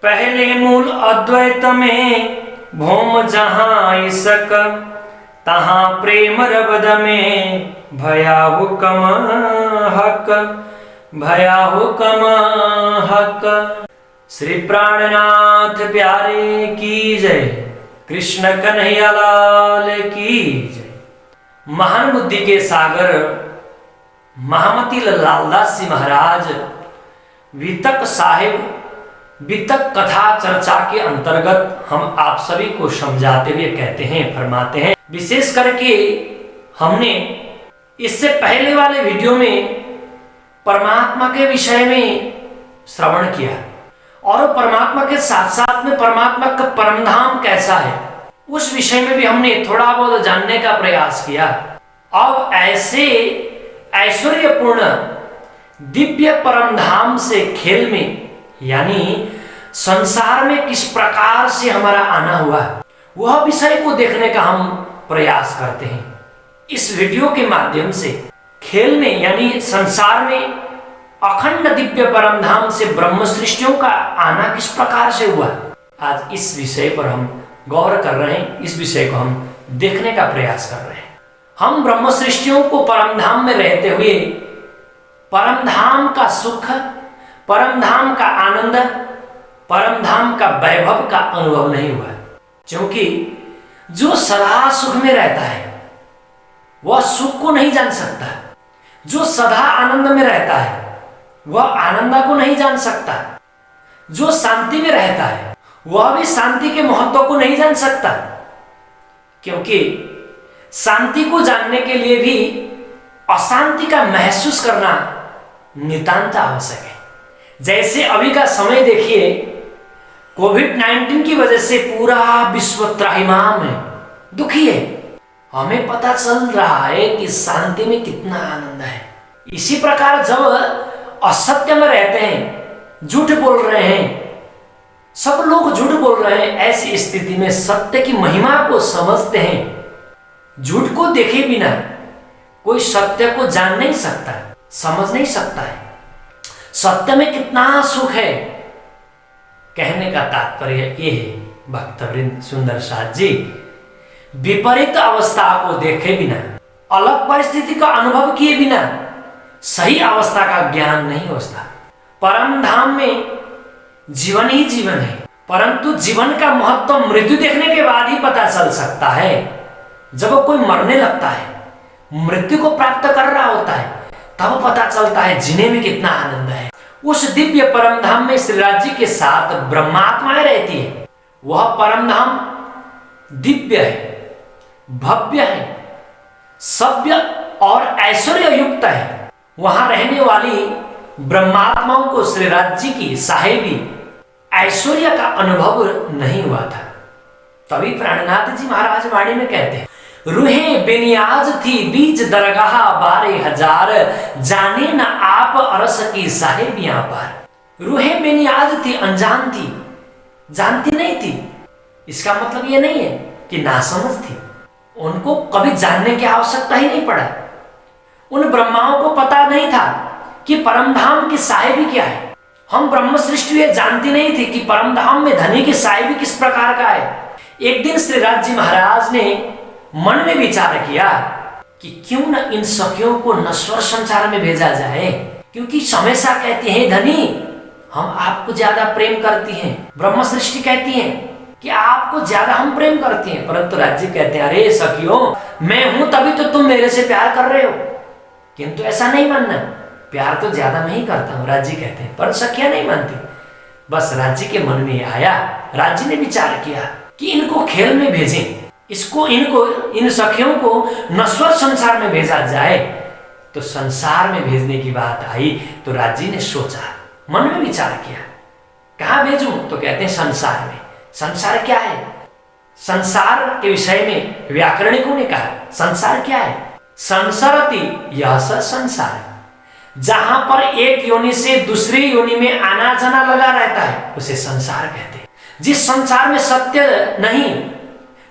पहले मूल अद्वैत में भौम जहाँ ईसक, तहाँ प्रेम रबद में भया हुकम हक, भया हुकम हक। श्री प्राणनाथ प्यारे की जय, कृष्ण कन्हैया लाल की जय। महान बुद्धि के सागर महामती लालदास जी महाराज वितक साहिब वितक कथा चर्चा के अंतर्गत हम आप सभी को समझाते हुए कहते हैं, फरमाते हैं। विशेष करके हमने इससे पहले वाले वीडियो में परमात्मा के विषय में श्रवण किया और परमात्मा के साथ साथ में परमात्मा का परमधाम कैसा है उस विषय में भी हमने थोड़ा बहुत जानने का प्रयास किया। अब ऐसे ऐश्वर्यपूर्ण दिव्य परमधाम से खेल में यानी संसार में किस प्रकार से हमारा आना हुआ वह विषय को देखने का हम प्रयास करते हैं। इस वीडियो के माध्यम से खेल में यानी संसार में अखंड दिव्य परमधाम से ब्रह्म सृष्टियों का आना किस प्रकार से हुआ, आज इस विषय पर हम गौर कर रहे हैं। इस विषय को हम देखने का प्रयास कर रहे हैं। हम ब्रह्म सृष्टियों को परमधाम में रहते हुए परमधाम का सुख, परमधाम का आनंद, परमधाम का वैभव का अनुभव नहीं हुआ, क्योंकि जो सदा सुख में रहता है वह सुख को नहीं जान सकता, जो सदा आनंद में रहता है वह आनंद को नहीं जान सकता, जो शांति में रहता है वह भी शांति के महत्व को नहीं जान सकता, क्योंकि शांति को जानने के लिए भी अशांति का महसूस करना नितांत आवश्यक है। जैसे अभी का समय देखिए, कोविड-19 की वजह से पूरा विश्व त्राहिमाम है, दुखी है। हमें पता चल रहा है कि शांति में कितना आनंद है। इसी प्रकार जब असत्य में रहते हैं, झूठ बोल रहे हैं, सब लोग झूठ बोल रहे हैं, ऐसी स्थिति में सत्य की महिमा को समझते हैं। झूठ को देखे बिना कोई सत्य को जान नहीं सकता, समझ नहीं सकता है। सत्य में कितना सुख है, कहने का तात्पर्य ये है भक्तवृंद सुंदर साथ जी, विपरीत अवस्था को देखे बिना, अलग परिस्थिति का अनुभव किए बिना सही अवस्था का ज्ञान नहीं होता। परम धाम में जीवन ही जीवन है, परंतु जीवन का महत्व मृत्यु देखने के बाद ही पता चल सकता है। जब कोई मरने लगता है, मृत्यु को प्राप्त कर रहा होता है, तब पता चलता है जीने में कितना आनंद है। उस दिव्य परमधाम में श्रीराज जी के साथ ब्रह्मात्माएं रहती है। वह परमधाम दिव्य है, भव्य है, सभ्य और ऐश्वर्य युक्त है। वहां रहने वाली ब्रह्मात्माओं को श्रीराज जी की साहेबी ऐश्वर्य का अनुभव नहीं हुआ था। तभी प्राणनाथ जी महाराज वाणी में कहते हैं, रूहे बेनियाज थी बीच दरगाह 12,000, जाने न आप अरस की साहेबियां पर। रूहे बेनियाज थी, अनजान थी, जानती नहीं थी। इसका मतलब ये नहीं है कि नासमझ थी, उनको कभी जानने की आवश्यकता ही नहीं पड़ा। उन ब्रह्माओं को पता नहीं था कि परमधाम की साहेबी क्या है। हम ब्रह्म सृष्टि ये जानती नहीं थी कि परमधाम में धनी की साहेबी किस प्रकार का है। एक दिन श्रीराज जी महाराज ने मन में विचार किया कि क्यों न इन सखियों को नश्वर संसार में भेजा जाए, क्योंकि हमेशा कहती हैं धनी हम आपको ज्यादा प्रेम करती हैं, ब्रह्म सृष्टि कहती है कि आपको ज्यादा हम प्रेम करती हैं, परंतु राज्य कहते हैं अरे सखियों मैं हूं तभी तो तुम मेरे से प्यार कर रहे हो, किंतु ऐसा नहीं मानना, प्यार तो ज्यादा मैं ही करता हूँ। राज्य कहते हैं पर सखियां नहीं मानती। बस राज्य के मन में आया, राज्य ने विचार किया कि इनको खेल में भेजें, इन सखियों को नश्वर संसार में भेजा जाए। तो संसार में भेजने की बात आई तो राज्य ने सोचा, मन में विचार किया कहाँ भेजूं, तो कहते हैं संसार में। संसार क्या है? संसार के विषय में व्याकरणिकों ने कहा संसार क्या है? संसरति यह संसार, जहां पर एक योनि से दूसरी योनि में आना जाना लगा रहता है उसे संसार कहते हैं। जिस संसार में सत्य नहीं,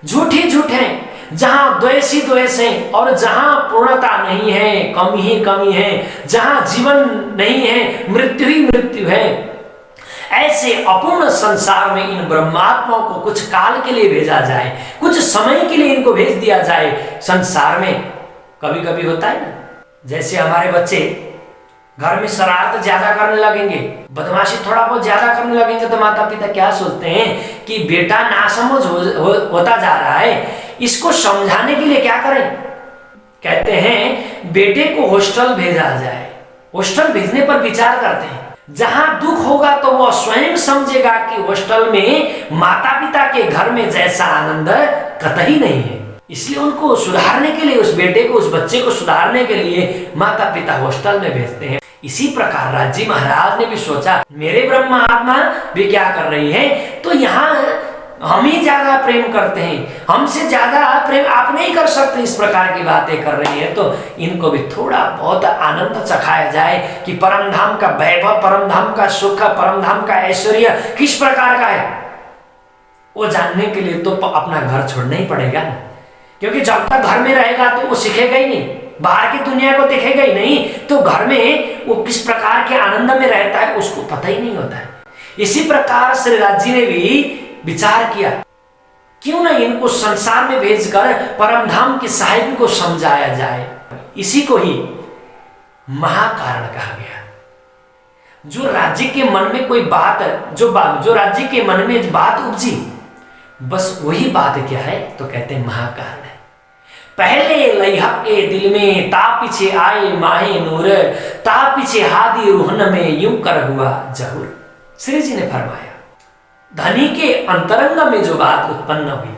झूठ ही झूठ है, जहां द्वेष ही द्वेष है और जहां पूर्णता नहीं है, कमी ही कमी है, जहां जीवन नहीं है, मृत्यु ही मृत्यु है, ऐसे अपूर्ण संसार में इन ब्रह्मात्माओं को कुछ काल के लिए भेजा जाए, कुछ समय के लिए इनको भेज दिया जाए संसार में। कभी कभी होता है ना, जैसे हमारे बच्चे घर में शरारत ज्यादा करने लगेंगे, बदमाशी थोड़ा बहुत ज्यादा करने लगेंगे, तो माता पिता क्या सोचते हैं कि बेटा नासमझ होता जा रहा है, इसको समझाने के लिए क्या करें, कहते हैं बेटे को हॉस्टल भेजा जाए। हॉस्टल भेजने पर विचार करते हैं, जहां दुख होगा तो वह स्वयं समझेगा कि हॉस्टल में माता पिता के घर में जैसा आनंद कतई नहीं है। इसलिए उनको सुधारने के लिए, उस बेटे को, उस बच्चे को सुधारने के लिए माता पिता हॉस्टल में भेजते हैं। इसी प्रकार राजी महाराज ने भी सोचा मेरे ब्रह्मा आत्मा भी क्या कर रही है, तो यहाँ हम ही ज्यादा प्रेम करते हैं, हमसे ज्यादा प्रेम आप नहीं कर सकते, इस प्रकार की बातें कर रही है, तो इनको भी थोड़ा बहुत आनंद चखाया जाए कि परम धाम का वैभव, परम धाम का सुख, परम धाम का ऐश्वर्य किस प्रकार का है, वो जानने के लिए तो अपना घर छोड़ना ही पड़ेगा ना। क्योंकि जब तक घर में रहेगा तो वो सीखेगा ही नहीं, बाहर की दुनिया को देखेगा ही नहीं, तो घर में वो किस प्रकार के आनंद में रहता है उसको पता ही नहीं होता है। इसी प्रकार श्री राज जी ने भी विचार किया, क्यों ना इनको संसार में भेजकर परम धाम की साहिब को समझाया जाए। इसी को ही महाकारण कहा गया। जो राज्य के मन में कोई बात, जो राज्य के मन में बात उपजी, बस वही बात क्या है, तो कहते हैं महाकारण है। पहले लइहक के दिल में ता पीछे आए माहे नूर, ता पीछे हादी रूहन में यूं कर हुआ जहूर। श्री जी ने फरमाया, धनी के अंतरंग में जो बात उत्पन्न हुई,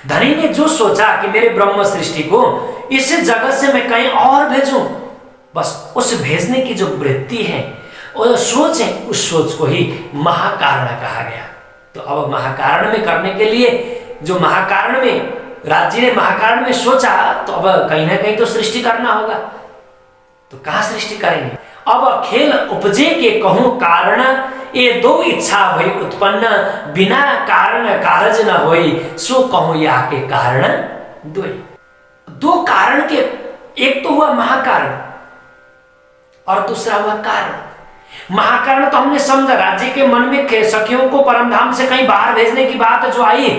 धनी ने जो सोचा कि मेरे ब्रह्म सृष्टि को इस जगत से मैं कहीं और भेजूं, बस उस भेजने की जो वृत्ति है और सोच है, उस सोच को ही महाकारण कहा गया। तो अब महाकारण में करने के लिए, जो महाकारण में राज जी ने महाकारण में सोचा, तो अब कहीं ना कहीं तो सृष्टि करना होगा। तो कहां सृष्टि करेंगे? अब खेल उपजे के कहूं कारण, ये दो इच्छा भई उत्पन्न, बिना कारण कारज न होई, सो कहूं या के कारण दो कारण के, एक तो हुआ महाकारण और दूसरा हुआ कारण। महाकारण तो हमने समझा, राज्य के मन में सखियों को परमधाम से कहीं बाहर भेजने की बात जो आई,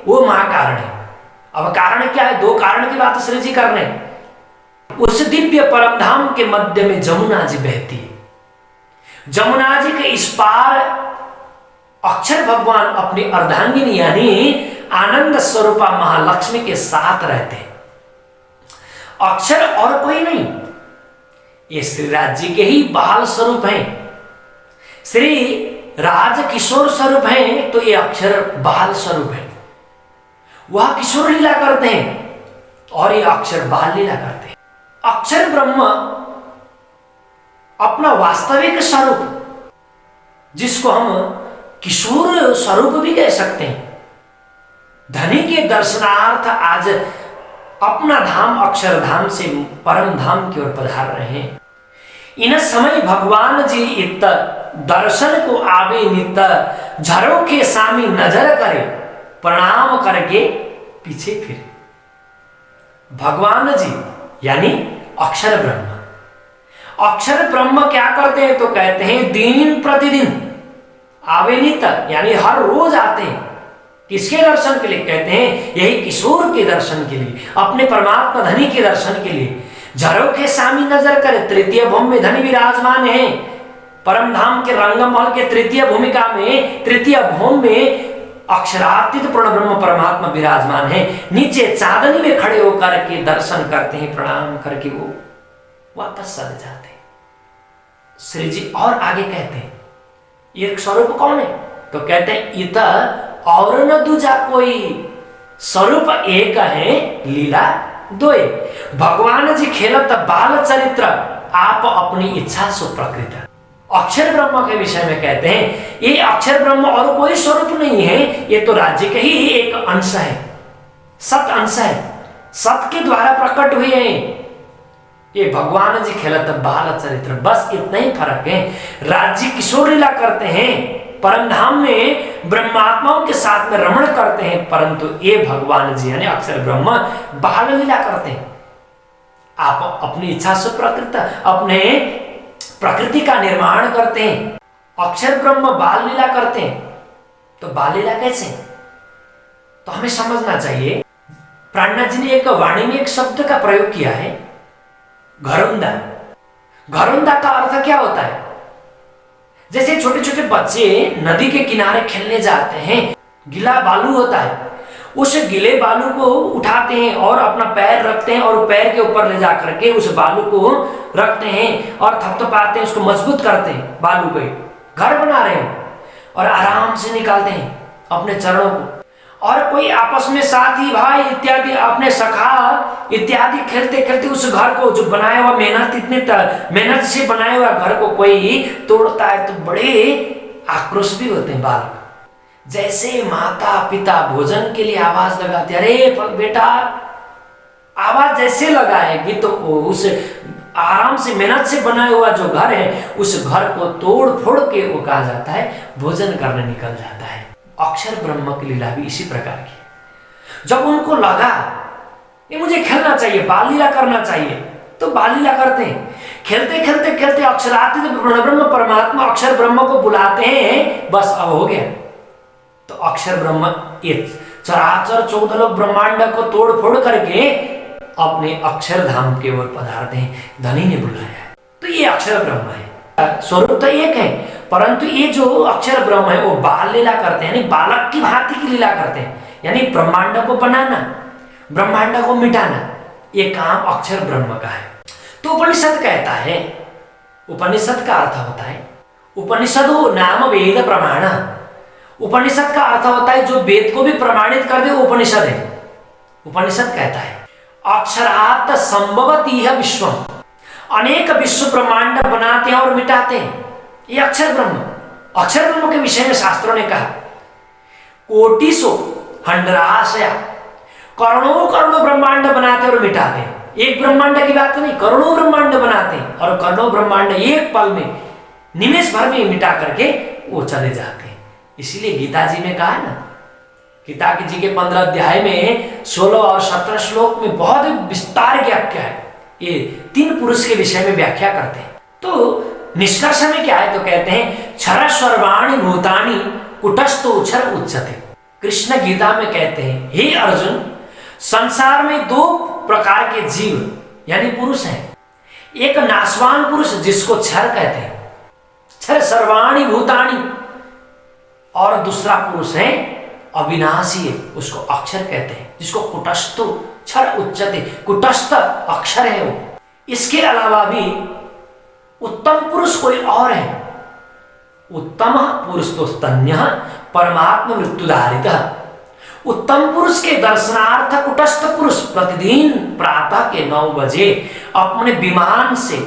वो महाकारण है। अब कारण क्या है? दो कारण की बात श्री जी कर रहे हैं। उस दिव्य परमधाम के मध्य में जमुना जी बहती है। जमुना जी के इस पार अक्षर भगवान अपनी अर्धांगिनी यानी आनंद स्वरूपा महालक्ष्मी के साथ रहते हैं। अक्षर और कोई नहीं, ये श्री राज जी के ही बाल स्वरूप हैं। श्री राज किशोर स्वरूप हैं, तो ये अक्षर बाल स्वरूप है। वह किशोर लीला करते हैं और ये अक्षर बाल लीला करते हैं। अक्षर ब्रह्म अपना वास्तविक स्वरूप, जिसको हम किशोर स्वरूप भी कह सकते हैं, धनी के दर्शनार्थ आज अपना धाम अक्षरधाम से परम धाम की ओर पधार रहे हैं। इन समय भगवान जी इत दर्शन को आवे नित, झरों के सामी नजर करे, प्रणाम करके पीछे फिरे। भगवान जी यानी अक्षर ब्रह्म, अक्षर ब्रह्म क्या करते हैं? तो कहते हैं दिन प्रतिदिन आवे नित, यानी हर रोज आते हैं। किसके दर्शन के लिए? कहते हैं यही किशोर के दर्शन के लिए, अपने परमात्मा धनी के दर्शन के लिए। झरों के सामी नजर करे, तृतीय भूमि में धनी विराजमान है। परम धाम के रंगमहल के तृतीय भूमिका में, तृतीय भूमि में अक्षरातीत पूर्ण ब्रह्म परमात्मा विराजमान है। नीचे चांदनी में खड़े होकर के दर्शन करते हैं, प्रणाम करके वो वापस चले जाते हैं। श्री जी और आगे कहते हैं ये स्वरूप कौन है? तो कहते हैं इत और न दूजा कोई, स्वरूप एक है लीला दोय। भगवान जी खेलत बाल चरित्र, आप अपनी इच्छा सो प्रकृत। अक्षर ब्रह्म के विषय में कहते हैं ये अक्षर ब्रह्म और कोई स्वरूप नहीं है, ये तो राज्य के ही एक अंश है, सत अंश है, सत के द्वारा प्रकट हुए हैं। ये भगवान जी खेलत बाल चरित्र, बस इतना ही फर्क है। राज्य किशोर लीला करते हैं, परम धाम में ब्रह्मात्माओं के साथ में रमण करते हैं, परंतु ये भगवान जी यानी अक्षर ब्रह्म बाल लीला करते हैं। आप अपनी इच्छा से प्रकृति, अपने प्रकृति का निर्माण करते हैं। अक्षर ब्रह्म बाल लीला करते हैं, तो बाल लीला कैसे? तो हमें समझना चाहिए, प्राणनाथ जी ने एक वाणी में एक शब्द का प्रयोग किया है, घरोंदा। घरोंदा का अर्थ क्या होता है? जैसे छोटे छोटे बच्चे नदी के किनारे खेलने जाते हैं, गीला बालू होता है, उस गीले बालू को उठाते हैं और अपना पैर रखते हैं और पैर के ऊपर ले जा करके उस बालू को रखते हैं और थपथपाते हैं, उसको मजबूत करते हैं, बालू पे घर बना रहे हैं और आराम से निकालते हैं अपने चरणों को। और कोई आपस में साथी भाई इत्यादि, अपने सखा इत्यादि खेलते खेलते उस घर को जो बनाया हुआ मेहनत से बनाया हुआ घर को कोई तोड़ता है तो बड़े आक्रोश भी होते हैं बालक। जैसे माता पिता भोजन के लिए आवाज लगाते, अरे बेटा, आवाज जैसे लगाएगी तो उस आराम से मेहनत से बनाया हुआ जो घर है उस घर को तोड़ फोड़ के वो कहा जाता है भोजन करने निकल जाता है। अक्षर ब्रह्म की लीला भी इसी प्रकार की। जब उनको लगा ये मुझे खेलना चाहिए, बाल लीला करना चाहिए, तो बाल लीला करते हैं। खेलते खेलते खेलते अक्षरातीत ब्रह्म परमात्मा अक्षर ब्रह्म को बुलाते हैं, बस अब हो गया। तो अक्षर ब्रह्म ये चराचर 14 लोक ब्रह्मांड को तोड़ फोड़ करके अपने अक्षर धाम के ओर पधारते हैं। धनी ने बुलाया है, तो ये अक्षर ब्रह्म है। स्वरूप तो एक है, परंतु ये जो अक्षर ब्रह्म है वो बाल लीला करते हैं, यानी बालक की भांति की लीला करते हैं, यानी ब्रह्मांड को बनाना, ब्रह्मांड को मिटाना, ये काम अक्षर ब्रह्म का है। तो उपनिषद कहता है, उपनिषद का अर्थ होता है उपनिषदो नाम वेद प्रमाण। उपनिषद का अर्थ होता है जो वेद को भी प्रमाणित कर दे, उपनिषद है। उपनिषद कहता है अक्षरात् संभवति यह विश्वम, अनेक विश्व ब्रह्मांड बनाते हैं और मिटाते हैं, ये अक्षर ब्रह्म। अक्षर ब्रह्म के विषय में शास्त्रों ने कहा कोटिसो हंड्राशया, करोड़ों करोड़ों ब्रह्मांड बनाते और मिटाते हैं। एक ब्रह्मांड की बात नहीं, करोड़ों ब्रह्मांड बनाते हैं और करोड़ों ब्रह्मांड एक पल में, निमेष भर में मिटा करके वो चले जाते हैं। इसीलिए गीता जी में कहा है ना, गीता जी के 15 अध्याय में 16 और 17 श्लोक में बहुत विस्तार व्याख्या है, ये 3 पुरुष के विषय में व्याख्या करते हैं। तो निष्कर्ष में क्या है, तो कहते हैं क्षर सर्वाणि भूतानि कुटस्थो उच्छर उच्चते। कृष्ण गीता में कहते हैं हे अर्जुन, संसार में 2 प्रकार के जीव यानी पुरुष हैं। एक नाशवान पुरुष जिसको क्षर कहते हैं, क्षर सर्वाणि भूतानि, और दूसरा पुरुष है अविनाशी है, उसको अक्षर कहते हैं, जिसको कुटस्थो क्षर उच्चते, कुटस्थ अक्षर है वो। इसके अलावा भी उत्तम पुरुष कोई और है, उत्तम पुरुष तो स्तन्यः परमात्मा मृत्युधारितः। उत्तम पुरुष के दर्शनार्थ कुटस्थ पुरुष प्रतिदिन प्रातः के 9 बजे अपने विमान से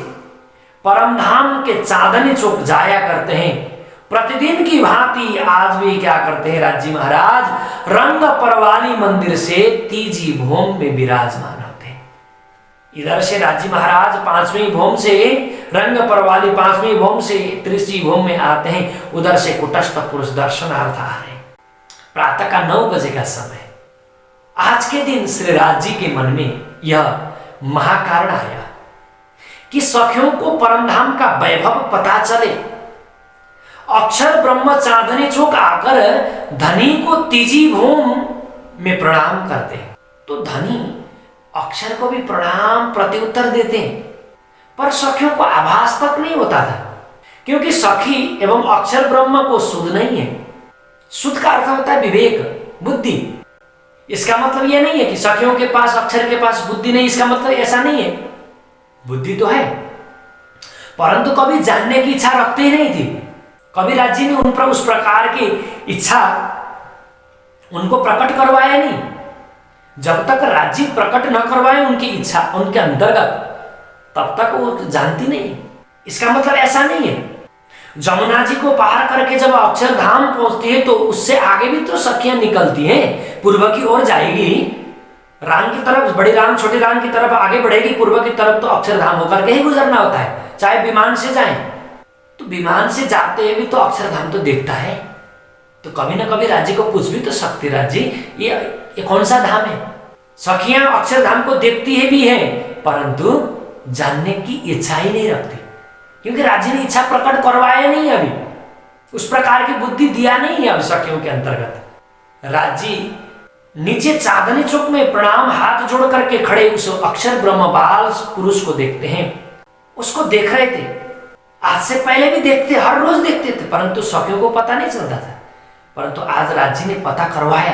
परमधाम के चांदनी चौक जाया करते हैं। प्रतिदिन की भांति आज भी क्या करते हैं राजी महाराज, रंग परवाली मंदिर से तीजी भूम में विराजमान होते हैं। इधर से राजी महाराज 5वीं भूम से, रंग परवाली 5वीं भूम से तीसरी भूम में आते हैं, उधर से कुटस्थ पुरुष दर्शनार्थ आ रहे हैं। प्रातः का 9 बजे का समय। आज के दिन श्री राज जी के मन में यह महाकारण आया कि सखियों को परमधाम का वैभव पता चले। अक्षर ब्रह्म चांदनी चौक आकर धनी को तीजी भूम में प्रणाम करते, तो धनी अक्षर को भी प्रणाम प्रत्युत्तर देते हैं, पर सखियों को आभास तक नहीं होता था, क्योंकि सखी एवं अक्षर ब्रह्म को शुद्ध नहीं है। शुद्ध का अर्थ होता है विवेक, बुद्धि। इसका मतलब यह नहीं है कि सखियों के पास, अक्षर के पास बुद्धि नहीं, इसका मतलब ऐसा नहीं है, बुद्धि तो है, परंतु कभी जानने की इच्छा रखते ही नहीं थी। कभी राज जी ने उन पर उस प्रकार की इच्छा उनको प्रकट करवाया नहीं। जब तक राज जी प्रकट न करवाए उनकी इच्छा उनके अंतर्गत, तब तक वो जानती नहीं। इसका मतलब ऐसा नहीं है। जमुना जी को पार करके जब अक्षरधाम पहुंचती है तो उससे आगे भी तो सखियां निकलती हैं, पूर्व की ओर जाएगी, राम की तरफ, बड़ी राम छोटी राम की तरफ आगे बढ़ेगी, पूर्व की तरफ तो अक्षरधाम होकर के ही गुजरना होता है, चाहे विमान से जाए। तो विमान से जाते हैं भी तो अक्षरधाम तो देखता है, तो कभी ना कभी राज्य को पूछ भी तो सकती, राज्य ये कौन सा धाम है। सखियां अक्षरधाम को देखती है भी है, परंतु जानने की इच्छा ही नहीं रखती, क्योंकि राज्य ने इच्छा प्रकट करवाया नहीं अभी। उस प्रकार की बुद्धि दिया नहीं है अब सखियों के अंतर्गत। राजी नीचे चांदनी चौक में प्रणाम हाथ जोड़ करके खड़े उस अक्षर ब्रह्म बाल पुरुष को देखते हैं। उसको देख रहे थे, आज से पहले भी देखते, हर रोज देखते थे, परंतु सखियों को पता नहीं चलता था। परंतु आज राजी ने पता करवाया।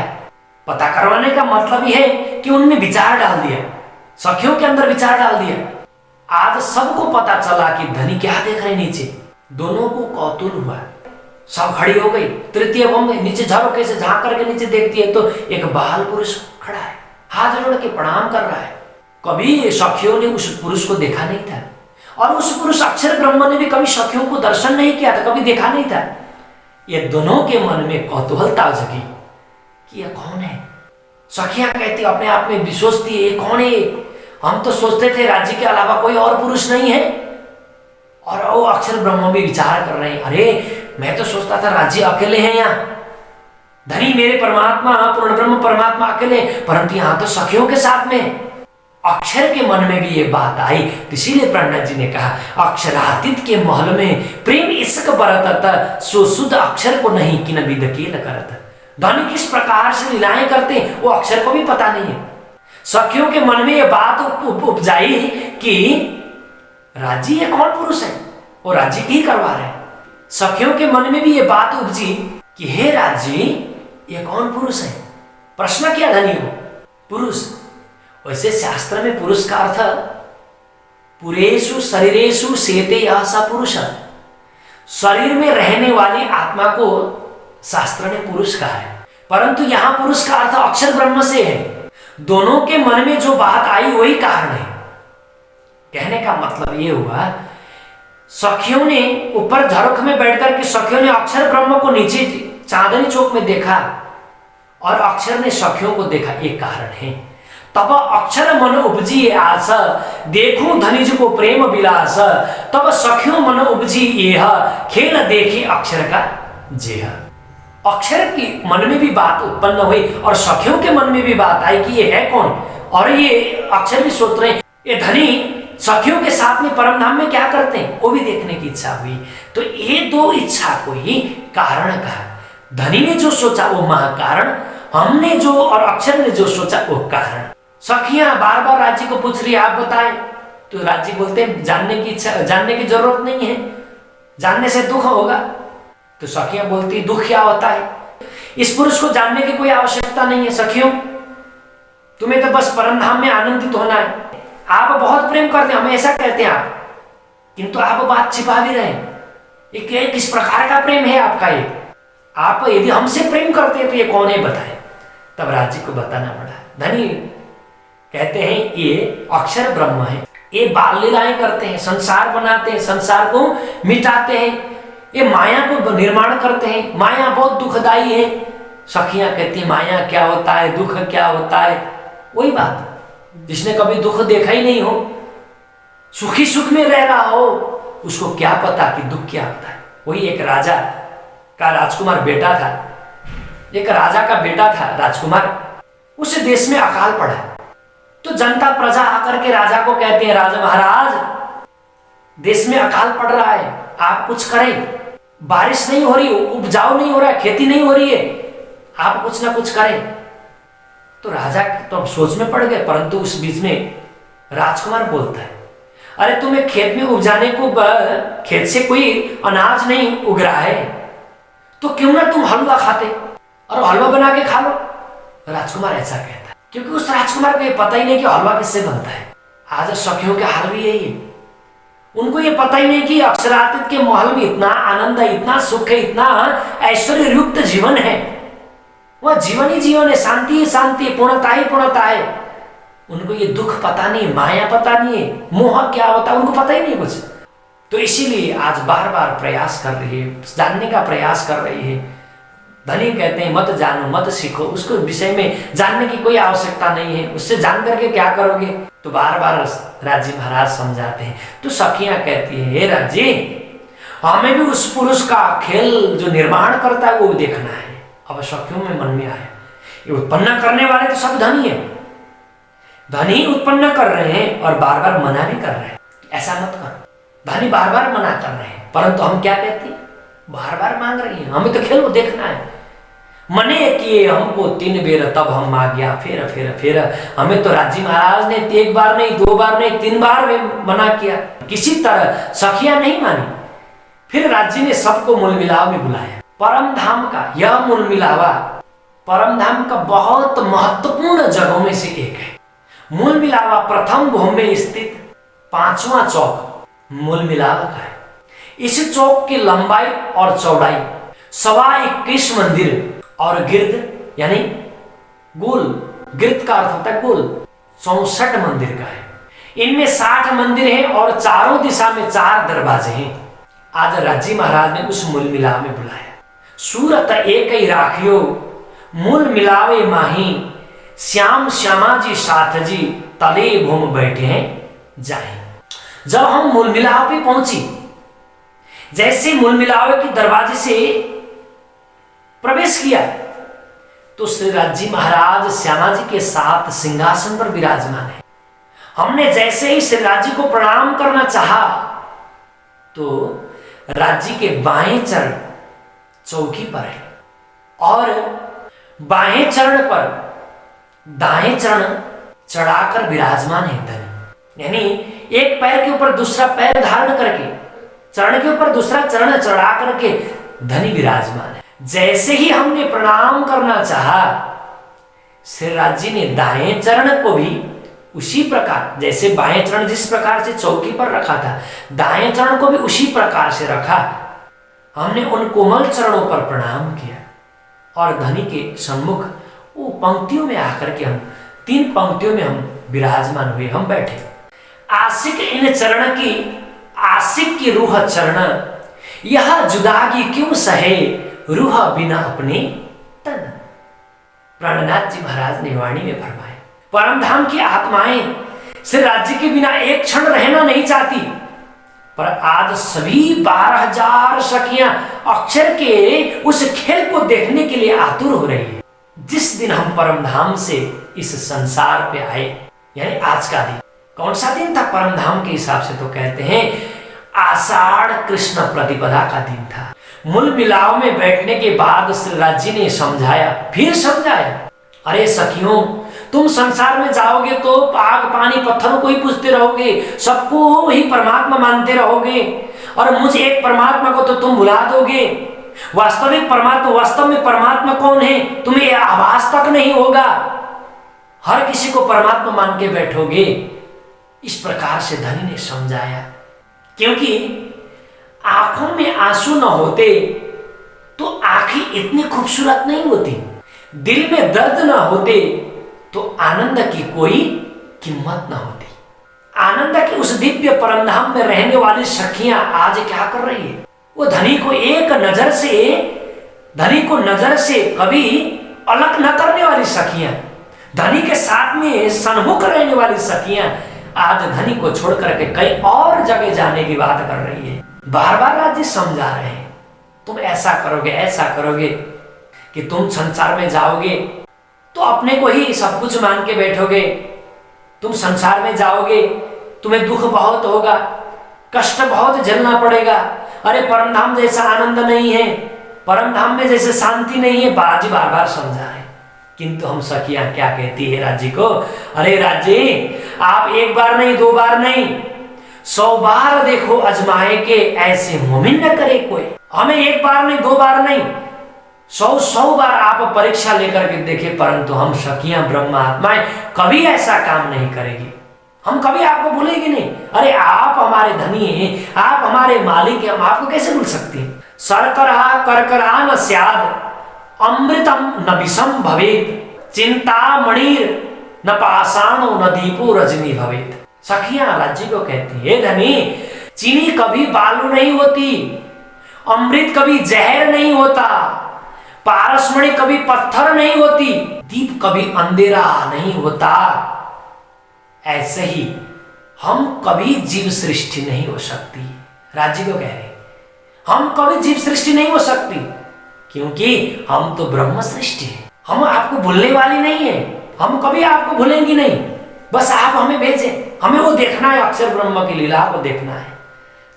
पता करवाने का मतलब यह है कि उनमें विचार डाल दिया, सखियों के अंदर विचार डाल दिया। आज सबको पता चला कि धनी क्या देख रहे नीचे। दोनों को कौतूहल हुआ, सब खड़ी हो गई। तृतीय भौम नीचे झरोके से झांक करके नीचे देखती है तो एक बाल पुरुष खड़ा है, हाथ जोड़ के प्रणाम कर रहा है। कभी सखियों ने उस पुरुष को देखा नहीं था, और उस पुरुष अक्षर ब्रह्म ने भी कभी सखियों को दर्शन नहीं किया था, कभी देखा नहीं था। ये दोनों के मन में कौतूहलता जगी कि यह कौन है। सखियां कहती, अपने आप में भी सोचती है, ये कौन है? हम तो सोचते थे राज्य के अलावा कोई और पुरुष नहीं है। और वो अक्षर ब्रह्म भी विचार कर रहे हैं, अरे मैं तो सोचता था राज्य अकेले हैं यहाँ, धनी मेरे परमात्मा पूर्ण ब्रह्म परमात्मा अकेले, परंतु यहाँ तो सखियों के साथ में। अक्षर के मन में भी ये बात आई, इसीलिए प्रणनाथ जी ने कहा, अक्षरातीत के महल में प्रेम इश्क बरतत, सो शुद्ध अक्षर को नहीं कि न विदकेल करत। धनी किस प्रकार से लीलाएं करते हैं वो अक्षर को भी पता नहीं है। सखियों के मन में ये बात उपजाई कि राजी ये कौन पुरुष है, वो राजी ही करवा रहे हैं। सखियों के मन में भी ये बात उपजी कि हे राजी ये कौन पुरुष है। प्रश्न किया धनी को, पुरुष। वैसे शास्त्र में पुरुष का अर्थ पुरेषु शरीरेषु सेते यह स पुरुष, शरीर में रहने वाली आत्मा को शास्त्र ने पुरुष कहा है, परंतु यहां पुरुष का अर्थ अक्षर ब्रह्म से है। दोनों के मन में जो बात आई वही कारण है। कहने का मतलब ये हुआ, सखियों ने ऊपर झरोख में बैठकर के सखियों ने अक्षर ब्रह्म को नीचे चांदनी चौक में देखा, और अक्षर ने सखियों को देखा, एक कारण है। तब अक्षर मन उपजी आस, देखूं धनिज को प्रेम विलास, तब सखियों मन उपजी यह, खेल देखे अक्षर का जेह। अक्षर के मन में भी बात उत्पन्न हुई और सखियों के मन में भी बात आई कि ये है कौन। और ये अक्षर भी सोच रहे हैं, ये धनी सखियों के साथ में परम धाम में क्या करते हैं, वो भी देखने की इच्छा हुई। तो ये दो इच्छा को ही कारण कहा। धनी ने जो सोचा वो महाकारण, हमने जो और अक्षर ने जो सोचा वो कारण। सखियां बार बार राज्य को पूछ रही, आप बताएं। तो राज्य बोलते हैं, जानने की इच्छा, जानने की जरूरत नहीं है, जानने से दुख होगा। तो सखियां बोलती, दुख क्या होता है? इस पुरुष को जानने की कोई आवश्यकता नहीं है। सखियों, तुम्हें तो बस परम धाम में आनंदित होना है। आप बहुत प्रेम करते हैं, हमें ऐसा कहते हैं आप, किंतु आप बात छिपा भी रहे हैं। ये किस प्रकार का प्रेम है आपका? ये आप यदि हमसे प्रेम करते हैं तो ये कौन है बताए। तब राज्य को बताना पड़ा। धनी कहते हैं ये अक्षर ब्रह्म है, ये बाल लीलाएं करते हैं, संसार बनाते हैं, संसार को मिटाते हैं, ये माया को निर्माण करते हैं। माया बहुत दुखदाई है। सखियां कहती, माया क्या होता है, दुख क्या होता है? वही बात, जिसने कभी दुख देखा ही नहीं हो, सुखी सुख में रह रहा हो, उसको क्या पता कि दुख क्या होता है। वही एक राजा का राजकुमार बेटा था, एक राजा का बेटा था राजकुमार, उस देश में अकाल पड़ा। तो जनता प्रजा आकर के राजा को कहते हैं, राजा महाराज देश में अकाल पड़ रहा है, आप कुछ करें, बारिश नहीं हो रही, उपजाऊ नहीं हो रहा है, खेती नहीं हो रही है, आप कुछ ना कुछ करें। तो राजा तो अब सोच में पड़ गए, परंतु उस बीच में राजकुमार बोलता है, अरे तुम्हें खेत में उपजाने को, खेत से कोई अनाज नहीं उग रहा है, तो क्यों ना तुम हलवा खाते और हलवा बना के खा लो। राजकुमार ऐसा कहता है, क्योंकि उस राजकुमार को ये पता ही नहीं कि हलवा किससे बनता है। आज सखियों के हाल भी यही है, उनको ये पता ही नहीं कि अक्षरातीत के महल में इतना आनंद है, इतना सुख है, इतना ऐश्वर्य युक्त जीवन है। वह जीवन ही जीवन है, शांति ही शांति, पूर्णता ही पूर्णता है। उनको ये दुख पता नहीं, माया पता नहीं है, मोह क्या होता है उनको पता ही नहीं कुछ। तो इसीलिए आज बार बार प्रयास कर रही है, जानने का प्रयास कर रही है। धनी कहते हैं, मत जानो मत सीखो, उसको विषय में जानने की कोई आवश्यकता नहीं है, उससे जान करके क्या करोगे। तो बार बार राजी महाराज समझाते हैं। तो सखियां कहती है, हे राजी, हमें भी उस पुरुष का खेल जो निर्माण करता है वो देखना है। अब सखियों में मन में आया, ये उत्पन्न करने वाले तो सब धनी है, धनी उत्पन्न कर रहे हैं और बार बार मना भी कर रहे हैं, ऐसा मत करो। धनी बार बार मना कर रहे हैं, परंतु हम क्या कहते हैं, बार बार मांग रही है, हमें तो खेल को देखना है। मने किए हमको 3 बेर तब हम आ गया फिर हमें तो राजी महाराज ने 1 बार नहीं 2 बार नहीं 3 बार में मना किया, किसी तरह सखियां नहीं मानी। फिर राजी ने सबको मूल मिलाव में बुलाया। परम धाम का यह मूल मिलावा परम धाम का बहुत महत्वपूर्ण जगहों में से एक है। मूल मिलावा प्रथम भूमि में स्थित 5वां चौक मूल मिलावा का है। इस चौक की लंबाई और चौड़ाई 21.25 मंदिर और गिर्द यानी गोल, गिर्द का अर्थ होता है गोल, 64 मंदिर का है। इनमें 60 मंदिर हैं और चारों दिशा में 4 दरवाजे हैं। आज राजी महाराज ने उस मूल मिलाव में बुलाया। सूरत एक ही राखियो मूल मिलावे माही, श्याम श्यामा जी साथ जी तले भूम बैठे हैं जाए। जब हम मूल मिलाव पे पहुंची, जैसे मूल मिलावे के दरवाजे से प्रवेश किया तो श्री राजी महाराज श्यामा जी के साथ सिंहासन पर विराजमान है। हमने जैसे ही श्री राजी को प्रणाम करना चाहा तो राजी के बाएं चरण चौकी पर है और बाएं चरण पर दाएं चरण चढ़ाकर विराजमान है धनी। यानी एक पैर के ऊपर दूसरा पैर धारण करके, चरण के ऊपर दूसरा चरण चढ़ा करके धनी विराजमान है। जैसे ही हमने प्रणाम करना चाहा, श्री राजी ने दाएं चरण को भी उसी प्रकार, जैसे बाएं चरण जिस प्रकार से चौकी पर रखा था, दाएं चरण को भी उसी प्रकार से रखा। हमने उन कोमल चरणों पर प्रणाम किया और धनी के सम्मुख वो पंक्तियों में आकर के हम 3 पंक्तियों में हम विराजमान हुए, हम बैठे। आशिक इन चरण की, आशिक की रूह चरण, यह जुदागी क्यों सहे, रूह बिना अपने तन। प्राणनाथ जी महाराज ने वाणी में फरमाया, परमधाम की आत्माएं श्री राज्य के बिना एक क्षण रहना नहीं चाहती, पर आज सभी 12,000 सखियां अक्षर के उस खेल को देखने के लिए आतुर हो रही है। जिस दिन हम परमधाम से इस संसार पे आए, यानी आज का दिन, कौन सा दिन था परमधाम के हिसाब से, तो कहते हैं आषाढ़ कृष्ण प्रतिपदा का दिन था। मूल मिलाव में बैठने के बाद श्री राज्य ने समझाया, फिर समझाया, अरे सखियों, तुम संसार में जाओगे तो आग पानी पत्थरों को ही पूजते रहोगे, सबको ही परमात्मा मानते रहोगे और मुझ एक परमात्मा को तो तुम भुला दोगे। वास्तविक परमात्मा, वास्तव में परमात्मा कौन है तुम्हें यह आभास तक नहीं होगा, हर किसी को परमात्मा मान के बैठोगे। इस प्रकार से धनी ने समझाया, क्योंकि आंखों में आंसू न होते तो आंखें इतनी खूबसूरत नहीं होती, दिल में दर्द न होते तो आनंद की कोई कीमत न होती। आनंद के उस दिव्य परमधाम में रहने वाली सखियां आज क्या कर रही है, वो धनी को एक नजर से, धनी को नजर से कभी अलग न करने वाली सखियां, धनी के साथ में सन्मुख रहने वाली सखियां आज धनी को छोड़ करके कई और जगह जाने की बात कर रही है। बार बार राज्य समझा रहे हैं, तुम ऐसा करोगे, ऐसा करोगे कि तुम संसार में जाओगे तो अपने को ही सब कुछ मान के बैठोगे, तुम संसार में जाओगे तुम्हें दुख बहुत होगा, कष्ट बहुत झेलना पड़ेगा। अरे परमधाम जैसा आनंद नहीं है, परमधाम में जैसे शांति नहीं है, बाजी बार बार समझा रहे। किंतु हम सखियां क्या कहती है राज्य को, अरे राज्य आप 1 बार नहीं 2 बार नहीं 100 बार देखो अजमाए के, ऐसे मोमिन न करे कोई। हमें 1 बार नहीं 2 बार नहीं 100 बार आप परीक्षा लेकर के देखे, परंतु हम सखियां ब्रह्मात्माएं कभी ऐसा काम नहीं करेगी, हम कभी आपको भूलेंगे नहीं। अरे आप हमारे धनी हैं, आप हमारे मालिक हैं, हम आपको कैसे भूल सकते हैं। शर्करा करकरा न स्याद, अमृतम न विषम भवेत, चिंता मणिर न पाषाणो न दीपो रजनी भवेत। सखियां राज्य को कहती है, धनी चीनी कभी बालू नहीं होती, अमृत कभी जहर नहीं होता, पारसमणि कभी पत्थर नहीं होती, दीप कभी अंधेरा नहीं होता। ऐसे ही हम कभी जीव सृष्टि नहीं हो सकती। राज्य को कह रहे हम कभी जीव सृष्टि नहीं हो सकती, क्योंकि हम तो ब्रह्म सृष्टि है। हम आपको भूलने वाली नहीं है, हम कभी आपको भूलेंगे नहीं। बस आप हमें भेजें, हमें वो देखना है, अक्षर ब्रह्म की लीला को देखना है।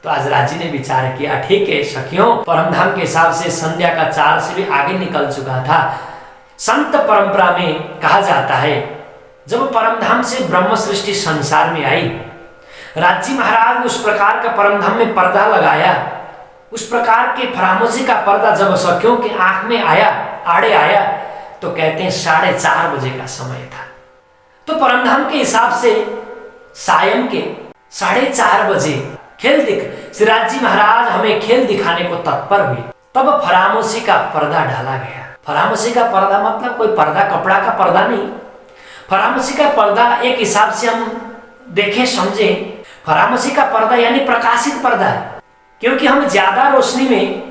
तो आज राजी ने विचार किया, ठीक है सखियों, परमधाम के हिसाब से संध्या का 4 से भी आगे निकल चुका था। संत परंपरा में कहा जाता है जब परमधाम से ब्रह्म सृष्टि संसार में आई, राजी महाराज ने उस प्रकार का परमधाम में पर्दा लगाया, उस प्रकार के फरामोशी का पर्दा जब सखियों की आंख में आया, आड़े आया, तो कहते हैं 4:30 बजे का समय था। तो परमधाम के हिसाब से सायं के 4:30 बजे खेल श्री राजी महाराज हमें खेल दिखाने को तत्पर हुए। तब फरामोशी का पर्दा डाला गया। फरामोशी का पर्दा मतलब कोई पर्दा कपड़ा का पर्दा नहीं, फरामोशी का पर्दा एक हिसाब से हम देखें समझे, फरामोशी का पर्दा यानी प्रकाशित पर्दा है, क्योंकि हम ज्यादा रोशनी में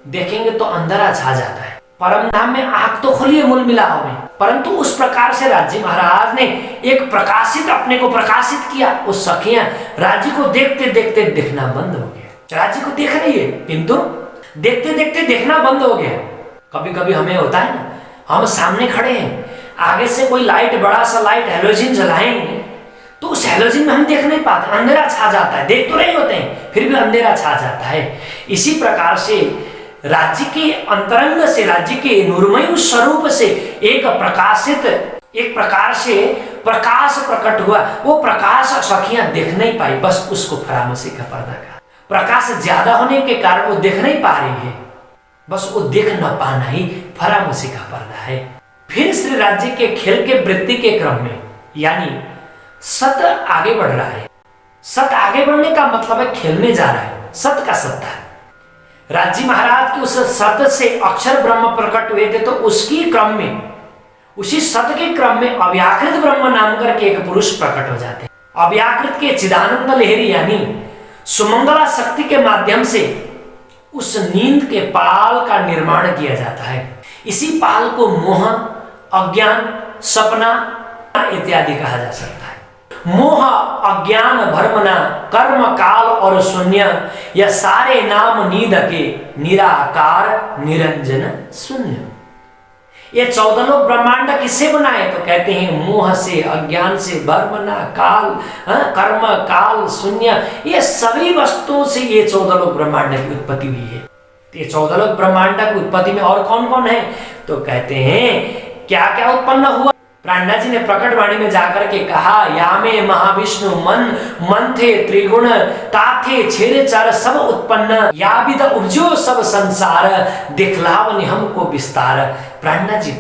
देखेंगे तो अंधेरा छा जाता है। परमधाम में आंख तो खुली है मूल मिलाव में, परंतु उस प्रकार से राजी महाराज ने एक प्रकाशित अपने को प्रकाशित किया। उस सखियां राजी को देखते देखते देखना बंद हो गया। राजी को देख रही है किंतु देखते देखते देखना बंद हो गया। कभी कभी हमें होता है ना, हम सामने खड़े हैं, आगे से कोई लाइट, बड़ा सा लाइट हैलोजन जलाएंगे तो उस हैलोजन में हम देख नहीं पाते, अंधेरा छा जाता है। देख तो रहे होते हैं फिर भी अंधेरा छा जाता है। इसी प्रकार से राज्य के अंतरंग से, राज्य के नूरमय स्वरूप से एक प्रकाशित, एक प्रकार से प्रकाश प्रकट हुआ। वो प्रकाश सखियां देख नहीं पाई, बस उसको फरामोशी का पर्दा का प्रकाश ज्यादा होने के कारण वो देख नहीं पा रही है, बस वो देख न पाना ही फरामोशी का पर्दा है। फिर श्री राज्य के खेल के वृत्ति के क्रम में यानी सत आगे बढ़ रहा है। सत आगे बढ़ने का मतलब है खेलने जा रहा है, सत का सत्ता है। राजी महाराज के उस सत से अक्षर ब्रह्म प्रकट हुए थे, तो उसकी क्रम में, उसी सत के क्रम में अव्याकृत ब्रह्म नाम करके एक पुरुष प्रकट हो जाते हैं। अव्याकृत के चिदानंद लहरी यानी सुमंगला शक्ति के माध्यम से उस नींद के पाल का निर्माण किया जाता है। इसी पाल को मोह, अज्ञान, सपना इत्यादि कहा जा सकता है। मोह, अज्ञान, भ्रमना, कर्म, काल और शून्य, यह सारे नाम नींद के निराकार निरंजन शून्य। ये 14 लोक ब्रह्मांड किससे बनाए? तो कहते हैं मोह से, अज्ञान से, भ्रमना, काल, कर्म, काल, शून्य, ये सभी वस्तुओं से ये 14 लोक ब्रह्मांड की उत्पत्ति हुई है। ये 14 लोक ब्रह्मांड की उत्पत्ति में और कौन कौन है? तो कहते हैं क्या क्या उत्पन्न हुआ। प्राणनाथ जी ने प्रकट वाणी में जाकर के कहा, यामे महाविष्णु मन थे त्रिगुण ताथे छेरे चार सब उत्पन्न, या विद उपजो सब संसार दिखलावनि हमको विस्तार। प्राणनाथ जी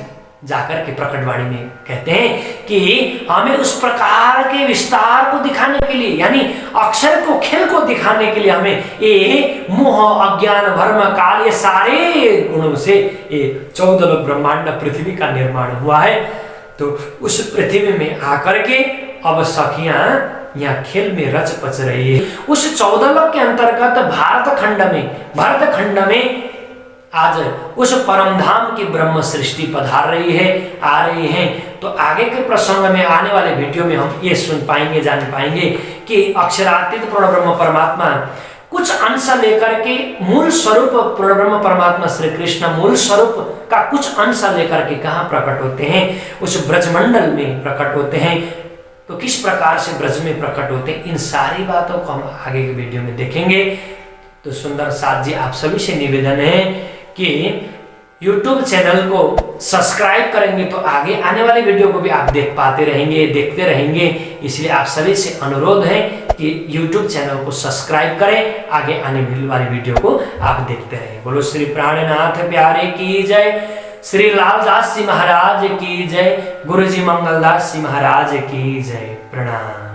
जाकर के प्रकट वाणी में कहते हैं कि हमें उस प्रकार के विस्तार को दिखाने के लिए, यानी अक्षर को, खेल को दिखाने के लिए हमें ये मोह, अज्ञान, भ्रम, काल, ये सारे गुणों से ये 14 लोक ब्रह्मांड पृथ्वी का निर्माण हुआ है। तो उस पृथ्वी में आकर के अब सखियां यहाँ खेल में रच पच रही है। उस 14 लोक के अंतर्गत भारत खंड में आज उस परमधाम की ब्रह्म सृष्टि पधार रही है, आ रही है। तो आगे के प्रसंग में, आने वाले वीडियो में हम ये सुन पाएंगे, जान पाएंगे कि अक्षरातीत पूर्ण ब्रह्म परमात्मा कुछ अंश लेकर के मूल स्वरूप पूर्ण ब्रह्म परमात्मा श्री कृष्ण मूल स्वरूप का कुछ अंश लेकर के कहाँ प्रकट होते हैं? उस ब्रजमंडल में प्रकट होते हैं। तो किस प्रकार से ब्रज में प्रकट होते हैं, इन सारी बातों को हम आगे के वीडियो में देखेंगे। तो सुंदर साथ जी, आप सभी से निवेदन है कि YouTube चैनल को सब्सक्राइब करेंगे तो आगे आने वाले वीडियो को भी आप देख पाते रहेंगे, देखते रहेंगे। इसलिए आप सभी से अनुरोध है कि YouTube चैनल को सब्सक्राइब करें, आगे आने वाली वीडियो को आप देखते रहें। बोलो श्री प्राणनाथ प्यारे की जय, श्री लालदास जी महाराज की जय, गुरु जी मंगलदास जी महाराज की जय। प्रणाम।